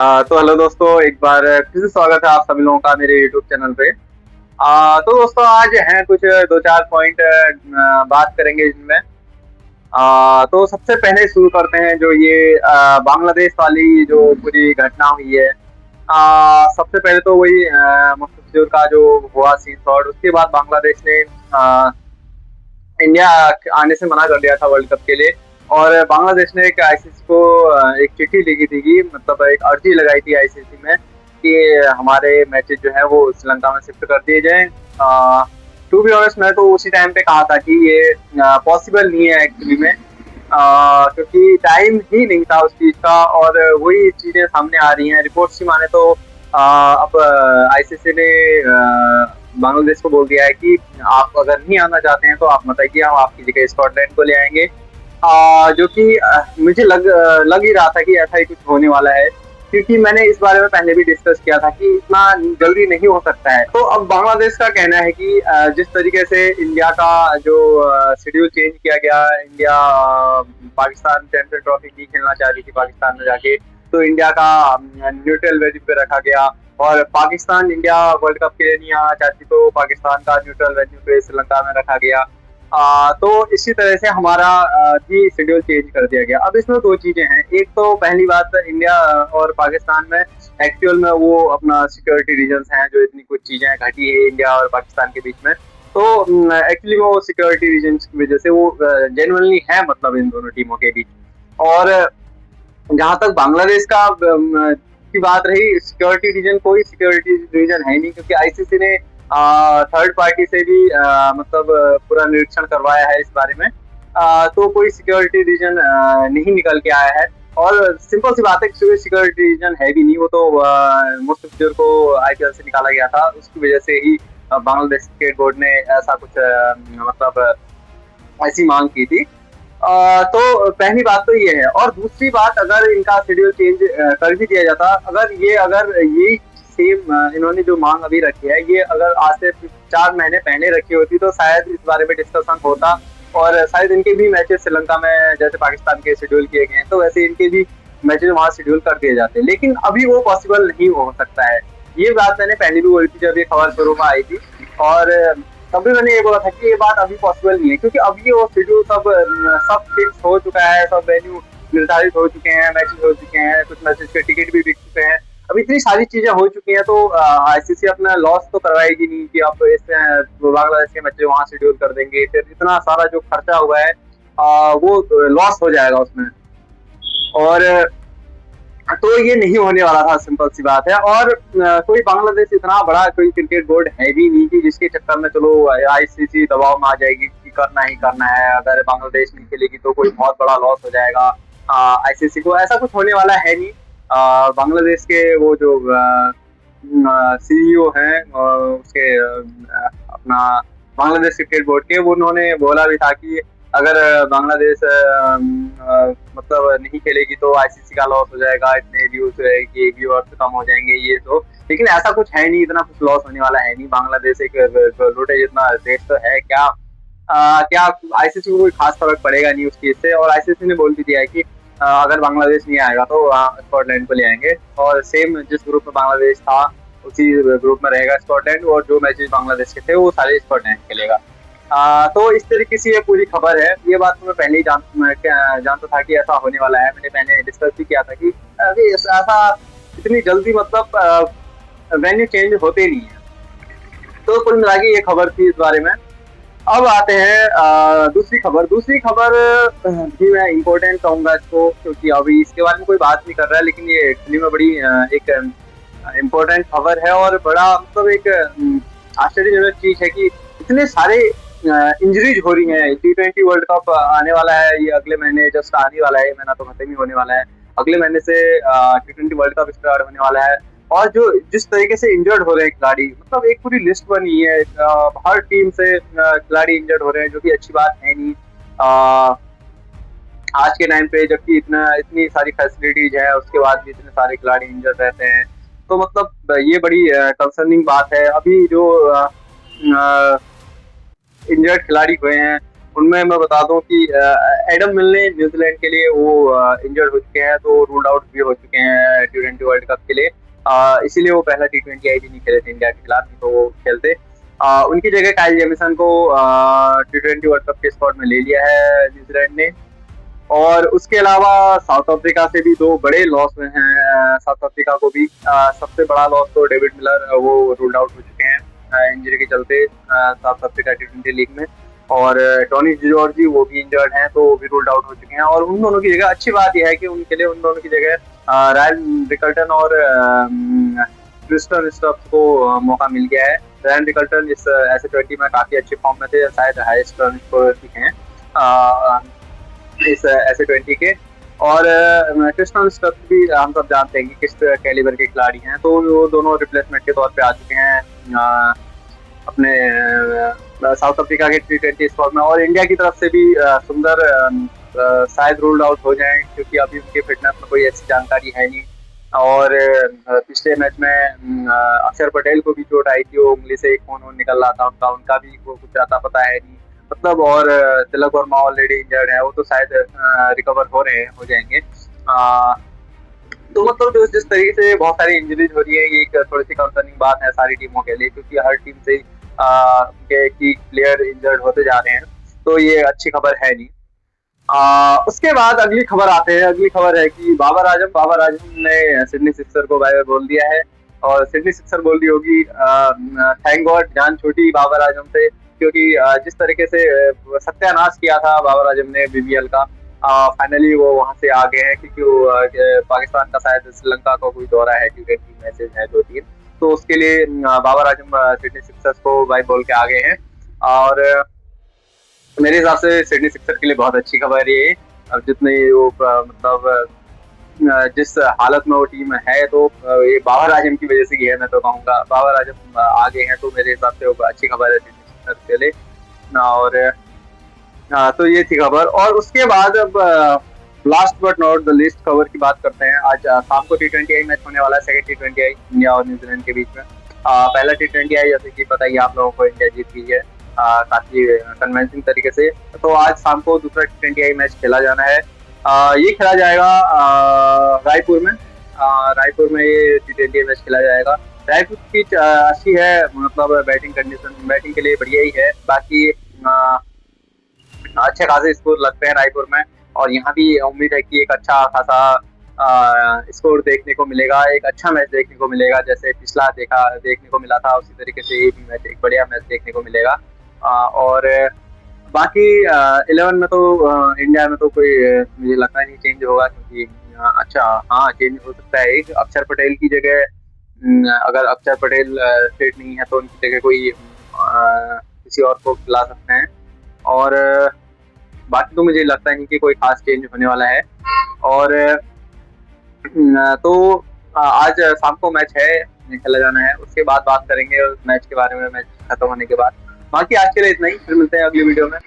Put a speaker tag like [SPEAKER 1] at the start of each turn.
[SPEAKER 1] तो हेलो दोस्तों, एक बार फिर से स्वागत है आप सभी लोगों का मेरे यूट्यूब चैनल पे। तो दोस्तों आज हैं कुछ दो चार पॉइंट बात करेंगे इनमें। तो सबसे पहले शुरू करते हैं जो ये बांग्लादेश वाली जो पूरी घटना हुई है। सबसे पहले तो वही मुस्तफिजुर का जो हुआ सीन शॉट, उसके बाद बांग्लादेश ने इंडिया आने से मना कर दिया था वर्ल्ड कप के लिए। और बांग्लादेश ने एक आईसीसी को एक चिट्ठी लिखी थी कि मतलब एक अर्जी लगाई थी आईसीसी में कि हमारे मैचेस जो है वो श्रीलंका में शिफ्ट कर दिए जाएं। टू बी ऑनेस्ट, मैं तो उसी टाइम पे कहा था कि ये पॉसिबल नहीं है एक्चुअली में, क्योंकि टाइम ही नहीं था उस चीज का। और वही चीजें सामने आ रही हैं रिपोर्ट्स की माने तो अब आईसीसी ने बांग्लादेश को बोल दिया है कि आप अगर नहीं आना चाहते हैं तो आप मत आइए, हम आपकी जगह स्कॉटलैंड को ले आएंगे। जो कि मुझे लग ही रहा था कि ऐसा ही कुछ होने वाला है, क्योंकि मैंने इस बारे में पहले भी डिस्कस किया था कि इतना जल्दी नहीं हो सकता है। तो अब बांग्लादेश का कहना है कि जिस तरीके से इंडिया का जो शेड्यूल चेंज किया गया, इंडिया पाकिस्तान चैंपियन ट्रॉफी नहीं खेलना चाह रही थी पाकिस्तान में जाके, तो इंडिया का न्यूट्रल वेन्यू पे रखा गया। और पाकिस्तान इंडिया वर्ल्ड कप के लिए नहीं आना चाहती तो पाकिस्तान का न्यूट्रल वेन्यू पे श्रीलंका में रखा गया। तो इसी तरह से हमारा भी शेड्यूल चेंज कर दिया गया। अब इसमें दो चीजें हैं। एक तो पहली बात, इंडिया और पाकिस्तान में एक्चुअल में वो अपना सिक्योरिटी रीजंस हैं, जो इतनी कुछ चीजें घटी है इंडिया और पाकिस्तान के बीच में। तो एक्चुअली वो सिक्योरिटी रीजंस की वजह से वो जेन्युइनली है, मतलब इन दोनों टीमों के बीच। और जहां तक बांग्लादेश का की बात रही, सिक्योरिटी रीजन कोई सिक्योरिटी रीजन है नहीं, क्योंकि आईसीसी ने थर्ड पार्टी से भी मतलब पूरा निरीक्षण करवाया है इस बारे में। तो कोई सिक्योरिटी रीजन नहीं निकल के आया है। और सिंपल सी बात है कि सिक्योरिटी रीजन है भी नहीं, वो तो मुस्तफिजुर को आईपीएल से निकाला गया था, उसकी वजह से ही बांग्लादेश क्रिकेट बोर्ड ने ऐसा कुछ मतलब ऐसी मांग की थी। तो पहली बात तो ये है। और दूसरी बात, अगर इनका शेड्यूल चेंज कर भी दिया जाता, अगर यही सेम इन्होंने जो मांग अभी रखी है, ये अगर आज से 4 महीने पहले रखी होती तो शायद इस बारे में डिस्कशन होता। और शायद इनके भी मैचेस श्रीलंका में जैसे पाकिस्तान के शेड्यूल किए गए हैं, तो वैसे इनके भी मैचेस वहां शेड्यूल कर दिए जाते। लेकिन अभी वो पॉसिबल नहीं हो सकता है। ये बात मैंने पहले भी बोली थी जब ये खबर शुरू में आई थी। और तभी मैंने ये बोला था कि ये बात अभी पॉसिबल नहीं है, क्योंकि अभी वो शेड्यूल सब फिक्स हो चुका है, सब वेन्यू निर्धारित हो चुके हैं, मैचेस हो चुके हैं, कुछ मैचेस के टिकट भी बिक चुके हैं। अब इतनी सारी चीजें हो चुकी हैं, तो आईसीसी अपना लॉस तो करवाएगी नहीं कि आप इस बांग्लादेश के मैचेस वहां शेड्यूल कर देंगे, फिर इतना सारा जो खर्चा हुआ है वो लॉस हो जाएगा उसमें। और तो ये नहीं होने वाला था, सिंपल सी बात है। और कोई बांग्लादेश इतना बड़ा कोई क्रिकेट बोर्ड है भी नहीं कि जिसके चक्कर में चलो आईसीसी दबाव में आ जाएगी कि करना ही करना है, अगर बांग्लादेश नहीं खेलेगी तो कोई बहुत बड़ा लॉस हो जाएगा आईसीसी को। ऐसा कुछ होने वाला है नहीं। बांग्लादेश के वो जो सीईओ हैं उसके अपना बांग्लादेश क्रिकेट बोर्ड के, वो उन्होंने बोला भी था कि अगर बांग्लादेश मतलब नहीं खेलेगी तो आईसीसी का लॉस हो जाएगा, इतने व्यूज रहेगी, व्यूअर्स कम हो जाएंगे ये तो। लेकिन ऐसा कुछ है नहीं, इतना कुछ लॉस होने वाला है नहीं। बांग्लादेश एक लूटे जितना देश तो है क्या, क्या आईसीसी को कोई खास फर्क पड़ेगा नहीं उस चीज से। और आईसीसी ने बोल भी दिया है कि अगर बांग्लादेश नहीं आएगा तो स्कॉटलैंड को ले आएंगे, और सेम जिस ग्रुप में बांग्लादेश था उसी ग्रुप में रहेगा स्कॉटलैंड, और जो मैचेस बांग्लादेश के थे वो सारे स्कॉटलैंड खेलेगा। तो इस तरीके से ये पूरी खबर है। ये बात तो मैं पहले ही जानता था कि ऐसा होने वाला है। मैंने पहले डिस्कस भी किया था कि अभी ऐसा इतनी जल्दी मतलब वेन्यू चेंज होते नहीं है। तो कुल मिला के ये खबर थी इस बारे में। अब आते हैं दूसरी खबर भी मैं इम्पोर्टेंट कहूंगा इसको, क्योंकि अभी इसके बारे में कोई बात नहीं कर रहा है, लेकिन ये एक्चुअली में बड़ी एक इम्पोर्टेंट खबर है और बड़ा मतलब एक आश्चर्यजनक चीज है कि इतने सारे इंजरीज हो रही हैं। T20 वर्ल्ड कप आने वाला है, ये अगले महीने जस्ट आने वाला है, ये महीना तो खत्म ही होने वाला है। अगले महीने से T20 वर्ल्ड कप स्टार्ट होने वाला है। और जो जिस तरीके से इंजर्ड हो रहे हैं खिलाड़ी, मतलब एक पूरी लिस्ट बनी है, हर टीम से खिलाड़ी इंजर्ड हो रहे हैं, जो कि अच्छी बात है नहीं आज के टाइम पे, जबकि इतनी सारी फैसिलिटीज है उसके बाद भी इतने सारे खिलाड़ी इंजर्ड रहते हैं। तो मतलब ये बड़ी कंसर्निंग बात है। अभी जो इंजर्ड खिलाड़ी हुए हैं उनमें मैं बता दूं कि एडम मिलने न्यूजीलैंड के लिए वो इंजर्ड हो चुके हैं, तो रूल्ड आउट भी हो चुके हैं T20 वर्ल्ड कप के लिए। इसीलिए वो पहला T20 आई भी नहीं खेले थे इंडिया के खिलाफ, नहीं तो वो खेलते। उनकी जगह काइल जेमिसन को T20 वर्ल्ड कप के स्क्वाड में ले लिया है न्यूजीलैंड ने। और उसके अलावा साउथ अफ्रीका से भी दो बड़े लॉस हुए हैं। साउथ अफ्रीका को भी सबसे बड़ा लॉस तो डेविड मिलर, वो रूल्ड आउट हो चुके हैं इंजरी के चलते साउथ अफ्रीका T20 लीग में। और टोनी जॉर्जी वो भी इंजर्ड हैं, तो वो भी रूल्ड आउट हो चुके हैं। और उन दोनों की जगह अच्छी बात यह है कि उनके लिए उन दोनों की जगह रायन रिकल्टन और क्रिस्टन स्टफ्स को मौका मिल गया है। रायन रिकल्टन इस S20 में काफी अच्छे फॉर्म में थे, शायद हाईएस्ट रन स्कोरर भी हैं इस S20 के। और क्रिस्टन स्टफ्स भी हम सब जानते हैं कि किस कैलिबर के खिलाड़ी हैं, तो वो दोनों रिप्लेसमेंट के तौर पे आ चुके हैं अपने साउथ अफ्रीका के T20 स्क्वाड में। और इंडिया की तरफ से भी सुंदर शायद रूल्ड आउट हो जाएं, क्योंकि अभी उनके फिटनेस में कोई ऐसी जानकारी है नहीं। और पिछले मैच में अक्षर पटेल को भी चोट आई थी, वो उंगली से एक खून निकल रहा था उनका भी वो कुछ ज्यादा पता है नहीं मतलब। और तिलक वर्मा ऑलरेडी इंजर्ड है, वो तो शायद रिकवर हो जाएंगे। तो मतलब जो जिस तरीके से बहुत सारी इंजरीज हो रही है, ये एक थोड़ी सी कंसर्निंग बात है सारी टीमों के लिए, क्योंकि हर टीम से उनके की प्लेयर इंजर्ड होते जा रहे हैं, तो ये अच्छी खबर है नहीं। उसके बाद अगली खबर आते हैं। अगली खबर है कि बाबर आजम ने सिडनी सिक्सर को बाय बाय बोल दिया है। और सिडनी सिक्सर बोल दी होगी थैंक गॉड जान छूटी बाबर आजम से, क्योंकि जिस तरीके से सत्यानाश किया था बाबर आजम ने BBL का, फाइनली वो वहां से आ गए हैं, क्योंकि वो पाकिस्तान का शायद श्रीलंका का कोई दौरा है, T20 मैचेज है 2-3, तो उसके लिए बाबर आजम सिडनी सिक्सर्स को बाय बोल के आ गए हैं। और मेरे हिसाब से सिडनी सिक्सर के लिए बहुत अच्छी खबर ये। अब जितने वो मतलब जिस हालत में वो टीम है, तो ये बाबर आजम की वजह से ही है। मैं तो कहूँगा बाबर आजम आगे हैं, तो मेरे हिसाब से वो अच्छी खबर है सिडनी सिक्सर के लिए। और तो ये थी खबर। और उसके बाद अब last but not the least खबर की बात करते हैं। आज शाम को T20 मैच होने वाला है, सेकंड T20 इंडिया और न्यूजीलैंड के बीच में। पहला T20 जैसे कि पता ही आप लोगों को, इंडिया जीत गई है काफी कन्विंसिंग तरीके से। तो आज शाम को दूसरा T20 मैच खेला जाना है। ये खेला जाएगा रायपुर में। रायपुर में ये T20 मैच खेला जाएगा। रायपुर की पिच अच्छी है, मतलब बैटिंग कंडीशन बैटिंग के लिए बढ़िया ही है। बाकी अच्छे खासे स्कोर लगते हैं रायपुर में, और यहाँ भी उम्मीद है कि एक अच्छा खासा स्कोर देखने को मिलेगा, एक अच्छा मैच देखने को मिलेगा। जैसे पिछला देखने को मिला था, उसी तरीके से ये भी मैच एक बढ़िया मैच देखने को मिलेगा। और बाकी 11 में तो इंडिया में तो कोई मुझे लगता नहीं चेंज होगा, क्योंकि अच्छा हाँ चेंज हो सकता है। एक अक्षर पटेल की जगह अगर अक्षर पटेल फिट नहीं है, तो उनकी जगह कोई किसी और को खिला सकते हैं। और बाकी तो मुझे लगता नहीं कि कोई खास चेंज होने वाला है। और तो आज शाम को मैच है, खेला जाना है। उसके बाद बात करेंगे मैच के बारे में, मैच खत्म होने के बाद। बाकी आज के लिए इतना ही, फिर मिलते हैं अगली वीडियो में।